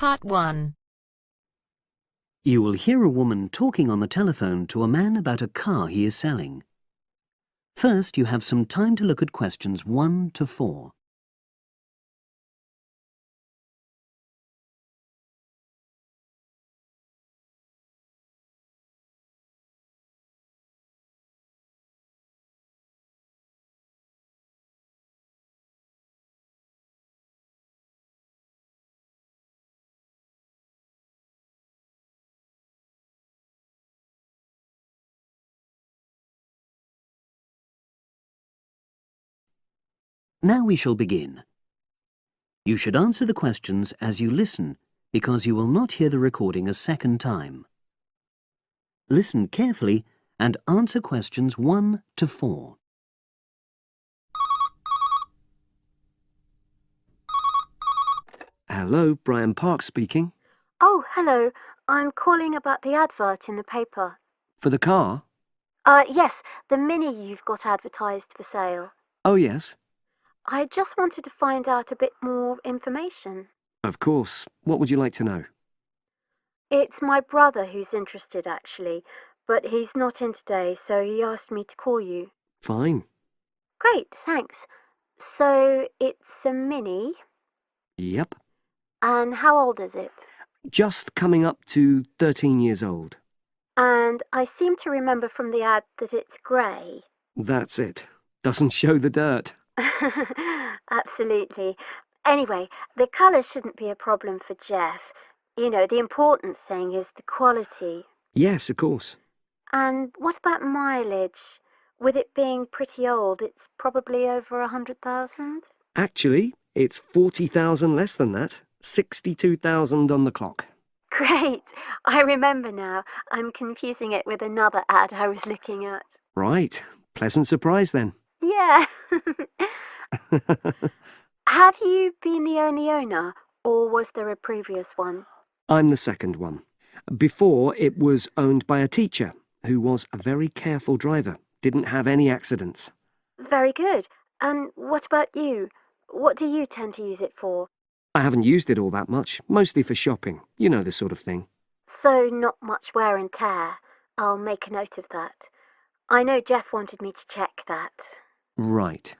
Part 1. You will hear a woman talking on the telephone to a man about a car he is selling. First, you have some time to look at questions 1 to 4. Now we shall begin. You should answer the questions as you listen, because you will not hear the recording a second time. Listen carefully and answer questions 1 to 4. Hello, Brian Park speaking. Oh, hello. I'm calling about the advert in the paper. For the car? Yes, the Mini you've got advertised for sale. Oh, yes. I just wanted to find out a bit more information. Of course. What would you like to know? It's my brother who's interested, actually, but he's not in today, so he asked me to call you. Fine. Great, thanks. So, it's a Mini, Yep. and how old is it? Just coming up to 13 years old. And I seem to remember from the ad that it's grey. That's it. Doesn't show the dirt. Absolutely. Anyway, the colour shouldn't be a problem for Jeff. You know, the important thing is the quality. Yes, of course. And what about mileage? With it being pretty old, it's probably over 100,000? Actually, it's 40,000 less than that. 62,000 on the clock. Great! I remember now. I'm confusing it with another ad I was looking at. Right. Pleasant surprise then. Yeah. Have you been the only owner, or was there a previous one? I'm the second one. Before, it was owned by a teacher who was a very careful driver. Didn't have any accidents. Very good. And what about you? What do you tend to use it for? I haven't used it all that much, mostly for shopping. You know the sort of thing. So not much wear and tear. I'll make a note of that. I know Jeff wanted me to check that. Right.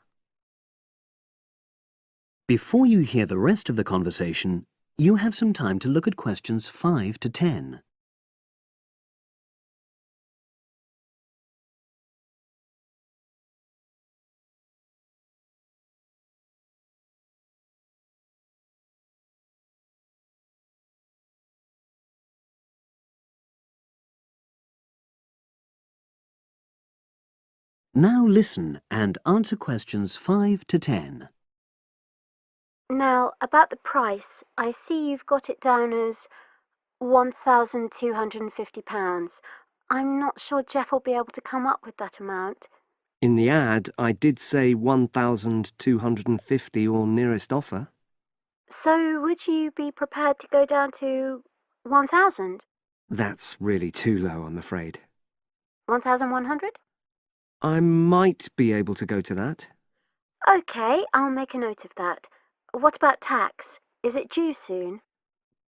Before you hear the rest of the conversation, you have some time to look at questions 5 to 10. Now listen and answer questions 5 to 10. Now, about the price, I see you've got it down as £1,250. I'm not sure Jeff will be able to come up with that amount. In the ad, I did say 1,250 or nearest offer. So would you be prepared to go down to 1,000? That's really too low, I'm afraid. 1,100? I might be able to go to that. OK, I'll make a note of that. What about tax? Is it due soon?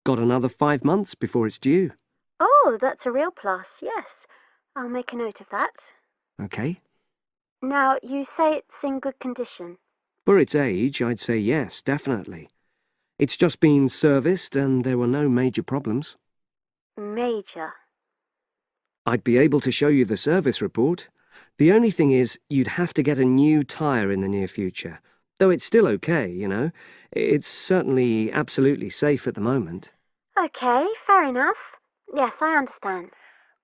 Got another 5 months before it's due. Oh, that's a real plus, yes. I'll make a note of that. OK. Now, you say it's in good condition. For its age, I'd say yes, definitely. It's just been serviced and there were no major problems. Major? I'd be able to show you the service report. The only thing is, you'd have to get a new tyre in the near future. Though it's still okay, you know. It's certainly absolutely safe at the moment. OK, fair enough. Yes, I understand.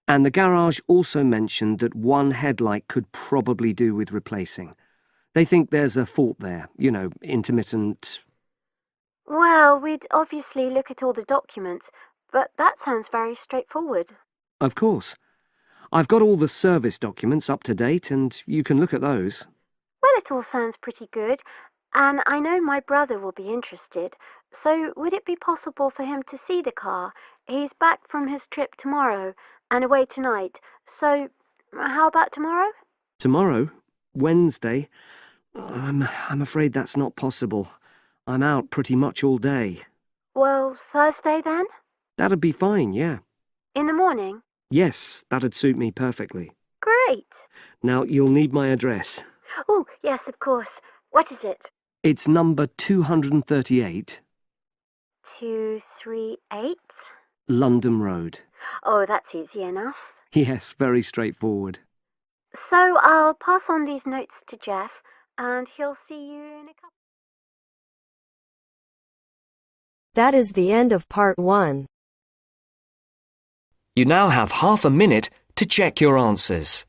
And the garage also mentioned that one headlight could probably do with replacing. They think there's a fault there, you know, intermittent. Well, we'd obviously look at all the documents, but that sounds very straightforward. Of course. I've got all the service documents up to date and you can look at those. Well, it all sounds pretty good, and I know my brother will be interested, so would it be possible for him to see the car? He's back from his trip tomorrow and away tonight, so how about tomorrow? Tomorrow? Wednesday? I'm afraid that's not possible. I'm out pretty much all day. Well, Thursday then? That'd be fine, yeah. In the morning? Yes, that'd suit me perfectly. Great. Now, you'll need my address. Oh, yes, of course. What is it? It's number 238, 238? London Road. Oh, that's easy enough. Yes, very straightforward. So I'll pass on these notes to Jeff, and he'll see you in a couple. That is the end of part 1. You now have half a minute to check your answers.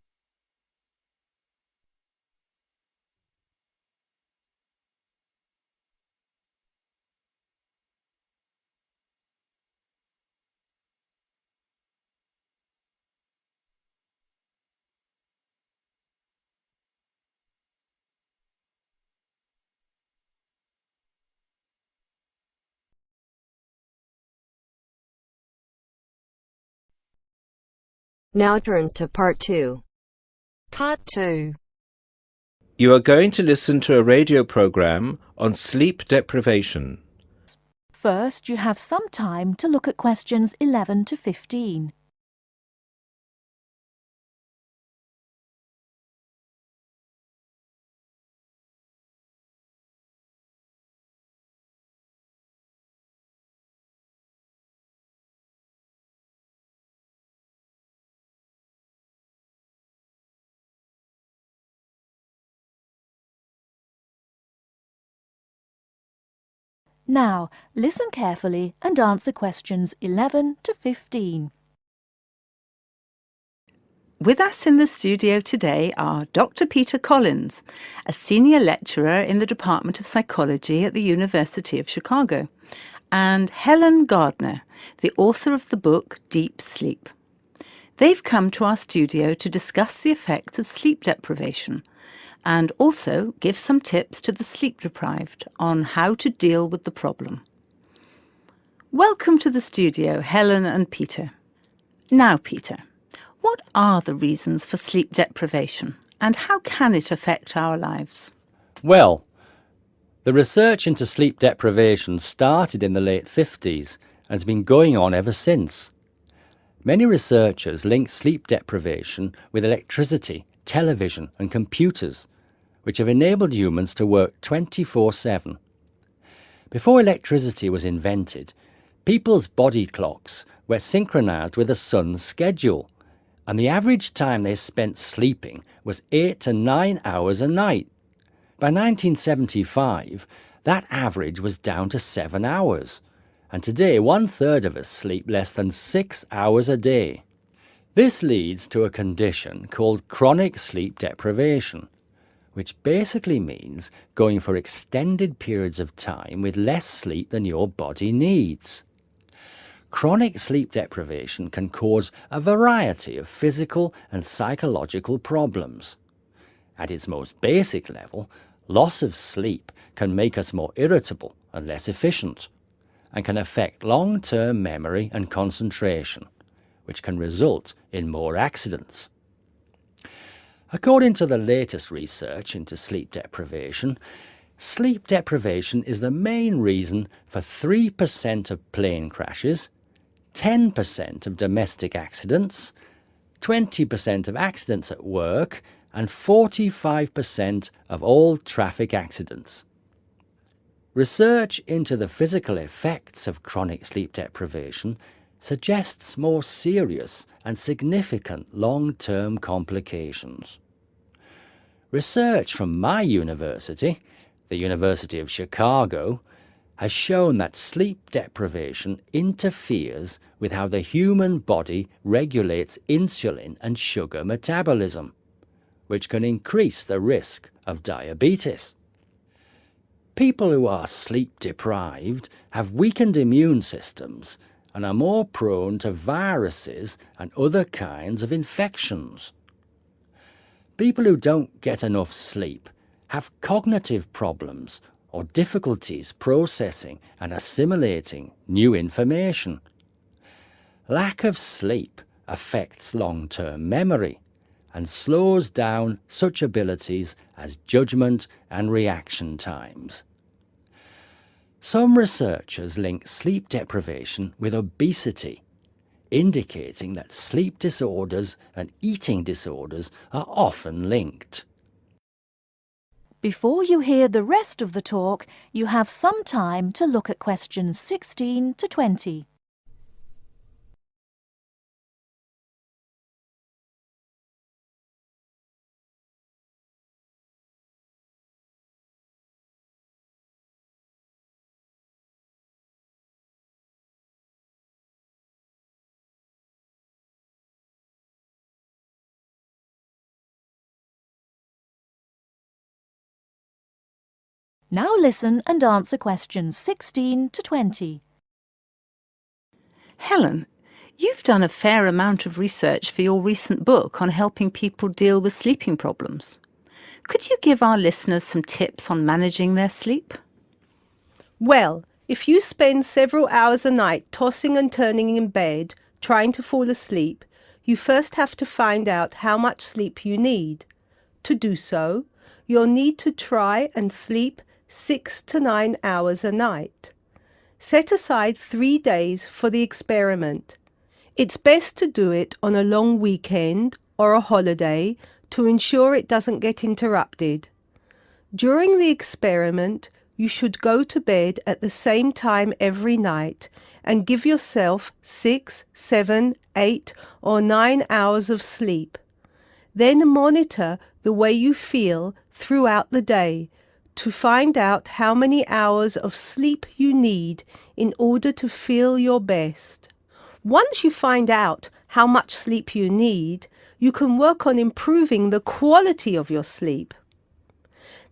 Now turns to part 2. Part 2. You are going to listen to a radio program on sleep deprivation. First, you have some time to look at questions 11 to 15. Now, listen carefully and answer questions 11 to 15. With us in the studio today are Dr. Peter Collins, a senior lecturer in the Department of Psychology at the University of Chicago, and Helen Gardner, the author of the book Deep Sleep. They've come to our studio to discuss the effects of sleep deprivation and also give some tips to the sleep-deprived on how to deal with the problem. Welcome to the studio, Helen and Peter. Now, Peter, what are the reasons for sleep deprivation and how can it affect our lives? Well, the research into sleep deprivation started in the late 50s and has been going on ever since. Many researchers link sleep deprivation with electricity, television and computers, which have enabled humans to work 24/7. Before electricity was invented, people's body clocks were synchronized with the sun's schedule, and the average time they spent sleeping was 8 to 9 hours a night. By 1975, that average was down to 7 hours, and today 1/3 of us sleep less than 6 hours a day. This leads to a condition called chronic sleep deprivation, which basically means going for extended periods of time with less sleep than your body needs. Chronic sleep deprivation can cause a variety of physical and psychological problems. At its most basic level, loss of sleep can make us more irritable and less efficient, and can affect long-term memory and concentration, which can result in more accidents. According to the latest research into sleep deprivation is the main reason for 3% of plane crashes, 10% of domestic accidents, 20% of accidents at work, and 45% of all traffic accidents. Research into the physical effects of chronic sleep deprivation suggests more serious and significant long-term complications. Research from my university, the University of Chicago, has shown that sleep deprivation interferes with how the human body regulates insulin and sugar metabolism, which can increase the risk of diabetes. People who are sleep deprived have weakened immune systems and are more prone to viruses and other kinds of infections. People who don't get enough sleep have cognitive problems or difficulties processing and assimilating new information. Lack of sleep affects long-term memory and slows down such abilities as judgment and reaction times. Some researchers link sleep deprivation with obesity, indicating that sleep disorders and eating disorders are often linked. Before you hear the rest of the talk, you have some time to look at questions 16 to 20. Now listen and answer questions 16 to 20. Helen, you've done a fair amount of research for your recent book on helping people deal with sleeping problems. Could you give our listeners some tips on managing their sleep? Well, if you spend several hours a night tossing and turning in bed, trying to fall asleep, you first have to find out how much sleep you need. To do so, you'll need to try and sleep 6 to 9 hours a night. Set aside 3 days for the experiment. It's best to do it on a long weekend or a holiday to ensure it doesn't get interrupted. During the experiment, you should go to bed at the same time every night and give yourself 6, 7, 8 or 9 hours of sleep. Then monitor the way you feel throughout the day to find out how many hours of sleep you need in order to feel your best. Once you find out how much sleep you need, you can work on improving the quality of your sleep.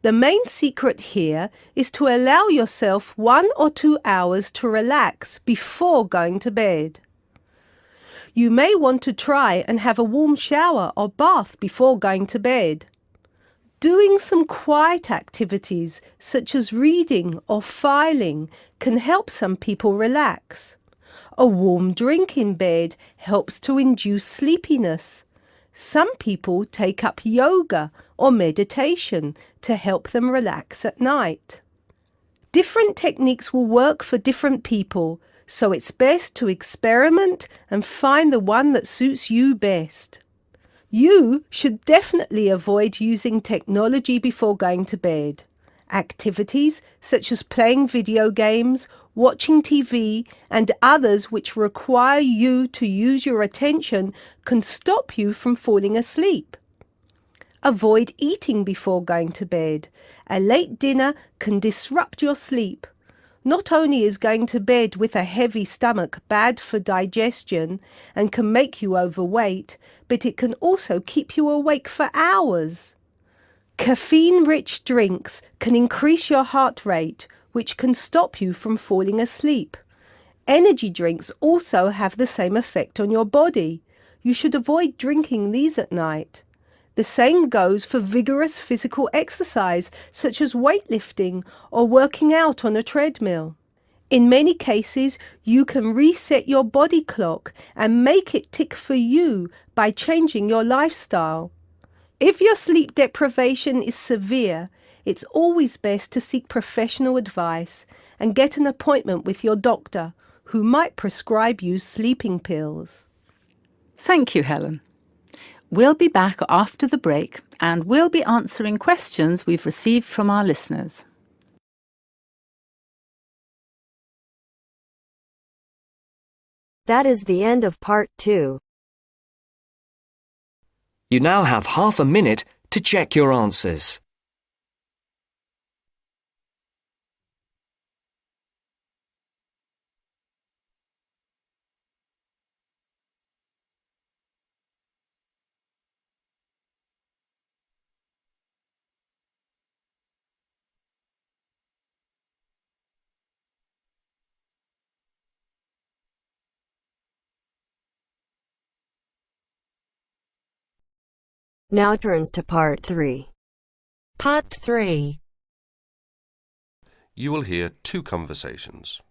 The main secret here is to allow yourself 1 or 2 hours to relax before going to bed. You may want to try and have a warm shower or bath before going to bed. Doing some quiet activities such as reading or filing can help some people relax. A warm drink in bed helps to induce sleepiness. Some people take up yoga or meditation to help them relax at night. Different techniques will work for different people, so it's best to experiment and find the one that suits you best. You should definitely avoid using technology before going to bed. Activities such as playing video games, watching TV, and others which require you to use your attention can stop you from falling asleep. Avoid eating before going to bed. A late dinner can disrupt your sleep. Not only is going to bed with a heavy stomach bad for digestion and can make you overweight, but it can also keep you awake for hours. Caffeine-rich drinks can increase your heart rate, which can stop you from falling asleep. Energy drinks also have the same effect on your body. You should avoid drinking these at night. The same goes for vigorous physical exercise such as weightlifting or working out on a treadmill. In many cases, you can reset your body clock and make it tick for you by changing your lifestyle. If your sleep deprivation is severe, it's always best to seek professional advice and get an appointment with your doctor, who might prescribe you sleeping pills. Thank you, Helen. We'll be back after the break and we'll be answering questions we've received from our listeners. That is the end of part 2. You now have half a minute to check your answers. Now turns to part 3. Part 3. You will hear 2 conversations.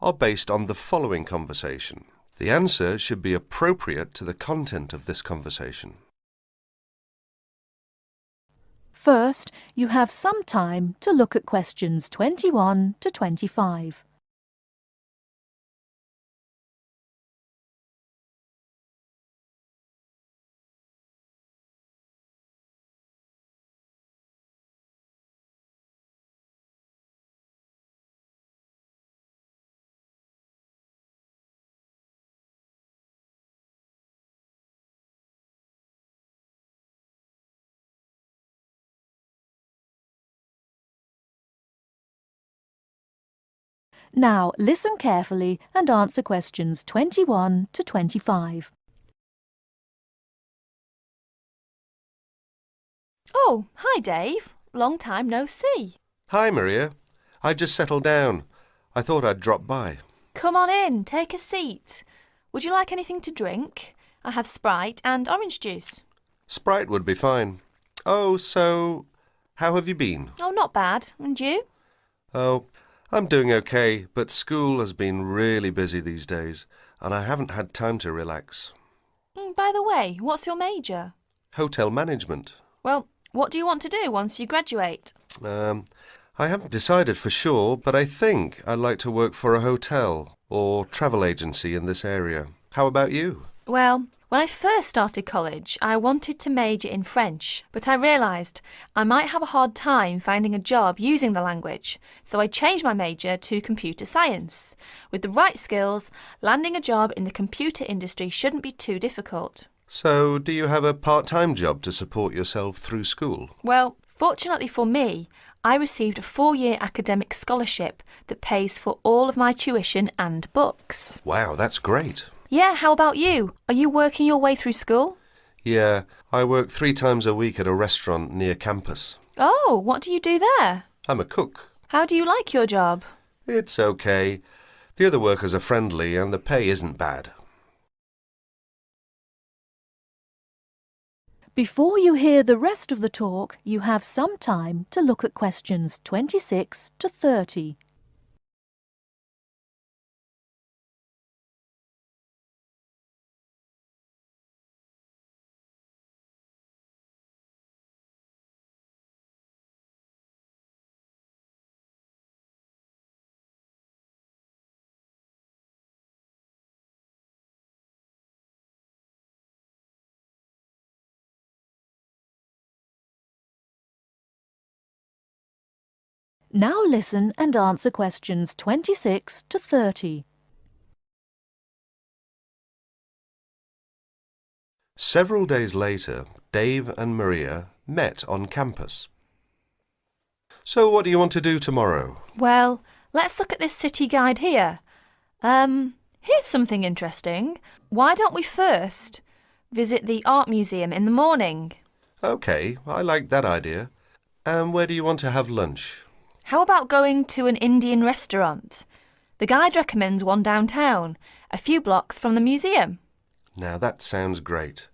Are based on the following conversation. The answer should be appropriate to the content of this conversation. First, you have some time to look at questions 21 to 25. Now listen carefully and answer questions 21 to 25. Oh, hi Dave. Long time no see. Hi, Maria. I just settled down. I thought I'd drop by. Come on in, take a seat. Would you like anything to drink? I have Sprite and orange juice. Sprite would be fine. Oh, so how have you been? Oh, not bad. And you? Oh, I'm doing okay, but school has been really busy these days, and I haven't had time to relax. By the way, what's your major? Hotel management. Well, what do you want to do once you graduate? I haven't decided for sure, but I think I'd like to work for a hotel or travel agency in this area. How about you? Well, when I first started college, I wanted to major in French, but I realised I might have a hard time finding a job using the language, so I changed my major to computer science. With the right skills, landing a job in the computer industry shouldn't be too difficult. So, do you have a part-time job to support yourself through school? Well, fortunately for me, I received a 4-year academic scholarship that pays for all of my tuition and books. Wow, that's great. Yeah, how about you? Are you working your way through school? Yeah, I work 3 times a week at a restaurant near campus. Oh, what do you do there? I'm a cook. How do you like your job? It's okay. The other workers are friendly and the pay isn't bad. Before you hear the rest of the talk, you have some time to look at questions 26 to 30. Now listen and answer questions 26 to 30. Several days later, Dave and Maria met on campus. So what do you want to do tomorrow? Well, let's look at this city guide here. Here's something interesting. Why don't we first visit the art museum in the morning? OK, I like that idea. And where do you want to have lunch? How about going to an Indian restaurant? The guide recommends one downtown, a few blocks from the museum. Now that sounds great.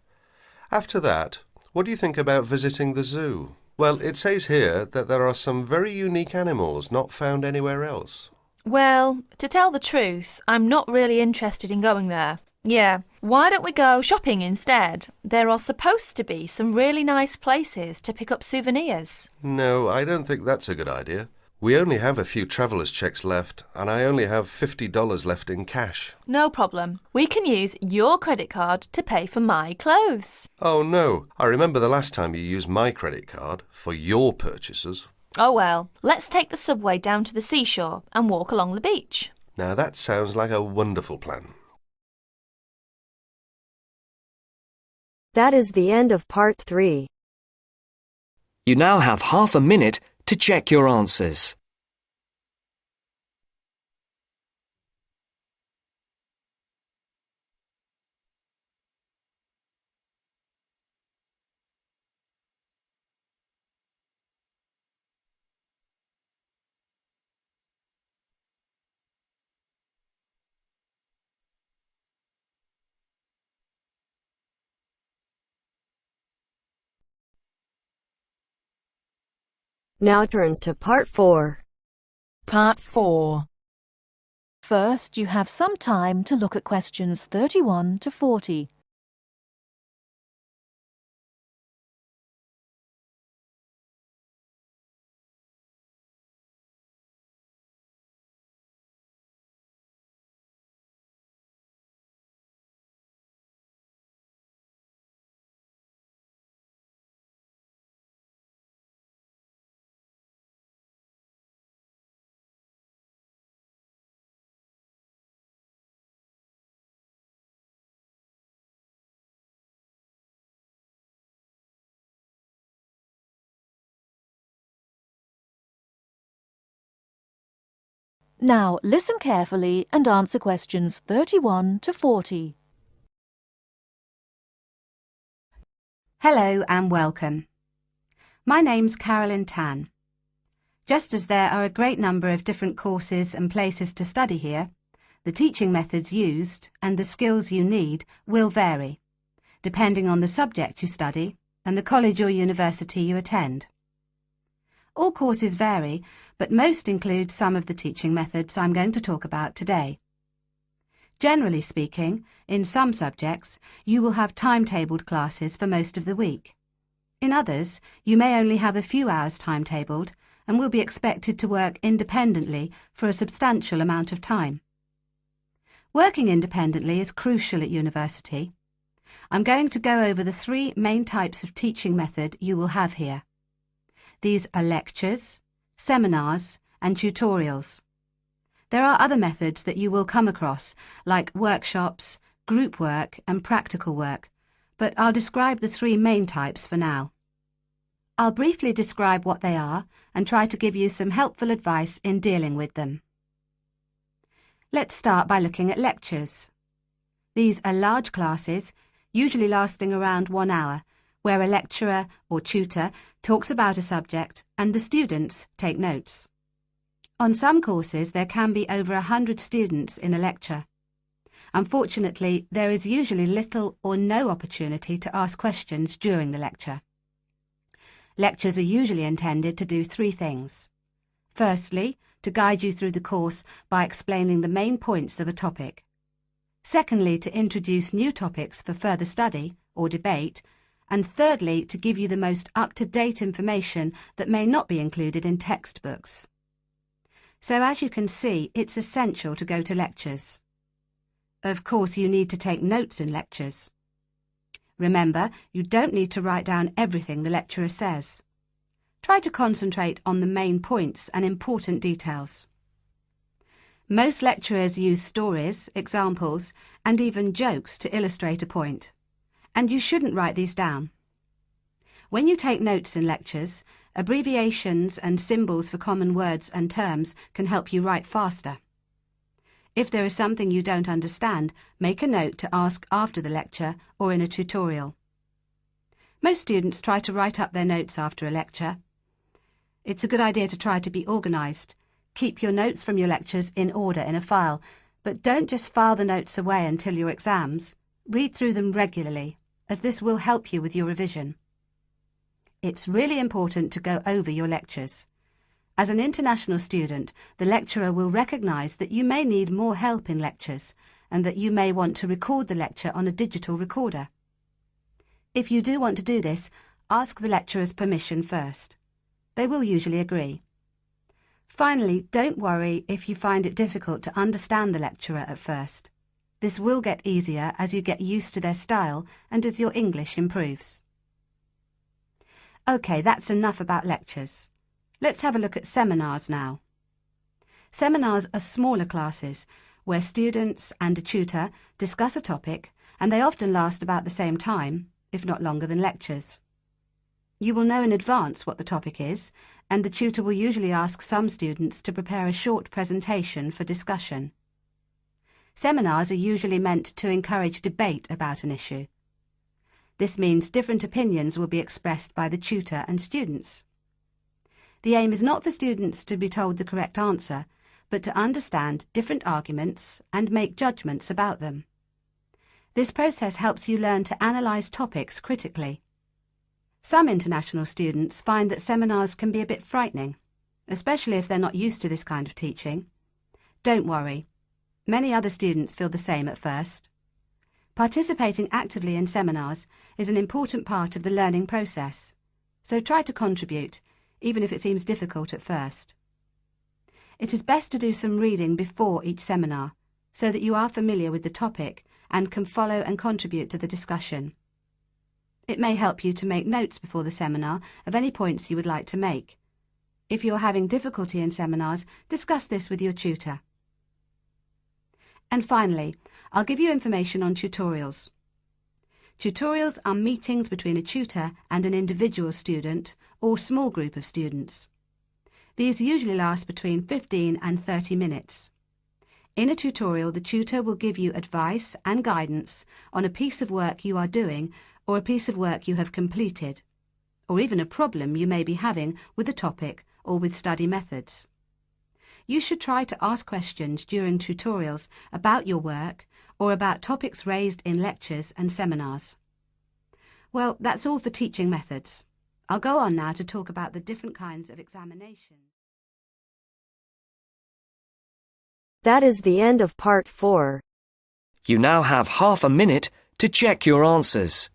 After that, what do you think about visiting the zoo? Well, it says here that there are some very unique animals not found anywhere else. Well, to tell the truth, I'm not really interested in going there. Yeah, why don't we go shopping instead? There are supposed to be some really nice places to pick up souvenirs. No, I don't think that's a good idea. We only have a few traveller's checks left, and I only have $50 left in cash. No problem. We can use your credit card to pay for my clothes. Oh no, I remember the last time you used my credit card for your purchases. Oh well, let's take the subway down to the seashore and walk along the beach. Now that sounds like a wonderful plan. That is the end of part 3. You now have half a minute to check your answers. Now turns to part 4. Part 4. First, you have some time to look at questions 31 to 40. Now listen carefully and answer questions 31 to 40. Hello and welcome. My name's Carolyn Tan. Just as there are a great number of different courses and places to study here, the teaching methods used and the skills you need will vary, depending on the subject you study and the college or university you attend. All courses vary, but most include some of the teaching methods I'm going to talk about today. Generally speaking, in some subjects, you will have timetabled classes for most of the week. In others, you may only have a few hours timetabled and will be expected to work independently for a substantial amount of time. Working independently is crucial at university. I'm going to go over the three main types of teaching method you will have here. These are lectures, seminars, and tutorials. There are other methods that you will come across, like workshops, group work, and practical work, but I'll describe the three main types for now. I'll briefly describe what they are and try to give you some helpful advice in dealing with them. Let's start by looking at lectures. These are large classes, usually lasting around 1 hour, where a lecturer or tutor talks about a subject and the students take notes. On some courses, there can be over 100 students in a lecture. Unfortunately, there is usually little or no opportunity to ask questions during the lecture. Lectures are usually intended to do three things. Firstly, to guide you through the course by explaining the main points of a topic. Secondly, to introduce new topics for further study or debate. And thirdly, to give you the most up-to-date information that may not be included in textbooks. So as you can see, it's essential to go to lectures. Of course, you need to take notes in lectures. Remember, you don't need to write down everything the lecturer says. Try to concentrate on the main points and important details. Most lecturers use stories, examples, and even jokes to illustrate a point. And you shouldn't write these down. When you take notes in lectures, abbreviations and symbols for common words and terms can help you write faster. If there is something you don't understand, make a note to ask after the lecture or in a tutorial. Most students try to write up their notes after a lecture. It's a good idea to try to be organised. Keep your notes from your lectures in order in a file, but don't just file the notes away until your exams. Read through them regularly, as this will help you with your revision. It's really important to go over your lectures. As an international student, the lecturer will recognise that you may need more help in lectures and that you may want to record the lecture on a digital recorder. If you do want to do this, ask the lecturer's permission first. They will usually agree. Finally, don't worry if you find it difficult to understand the lecturer at first. This will get easier as you get used to their style and as your English improves. OK, that's enough about lectures. Let's have a look at seminars now. Seminars are smaller classes where students and a tutor discuss a topic, and they often last about the same time, if not longer than lectures. You will know in advance what the topic is, and the tutor will usually ask some students to prepare a short presentation for discussion. Seminars are usually meant to encourage debate about an issue. This means different opinions will be expressed by the tutor and students. The aim is not for students to be told the correct answer, but to understand different arguments and make judgments about them. This process helps you learn to analyse topics critically. Some international students find that seminars can be a bit frightening, especially if they're not used to this kind of teaching. Don't worry. Many other students feel the same at first. Participating actively in seminars is an important part of the learning process, so try to contribute, even if it seems difficult at first. It is best to do some reading before each seminar, so that you are familiar with the topic and can follow and contribute to the discussion. It may help you to make notes before the seminar of any points you would like to make. If you're having difficulty in seminars, discuss this with your tutor. And finally, I'll give you information on tutorials. Tutorials are meetings between a tutor and an individual student or small group of students. These usually last between 15 and 30 minutes. In a tutorial, the tutor will give you advice and guidance on a piece of work you are doing or a piece of work you have completed, or even a problem you may be having with a topic or with study methods. You should try to ask questions during tutorials about your work or about topics raised in lectures and seminars. Well, that's all for teaching methods. I'll go on now to talk about the different kinds of examination. That is the end of part 4. You now have half a minute to check your answers.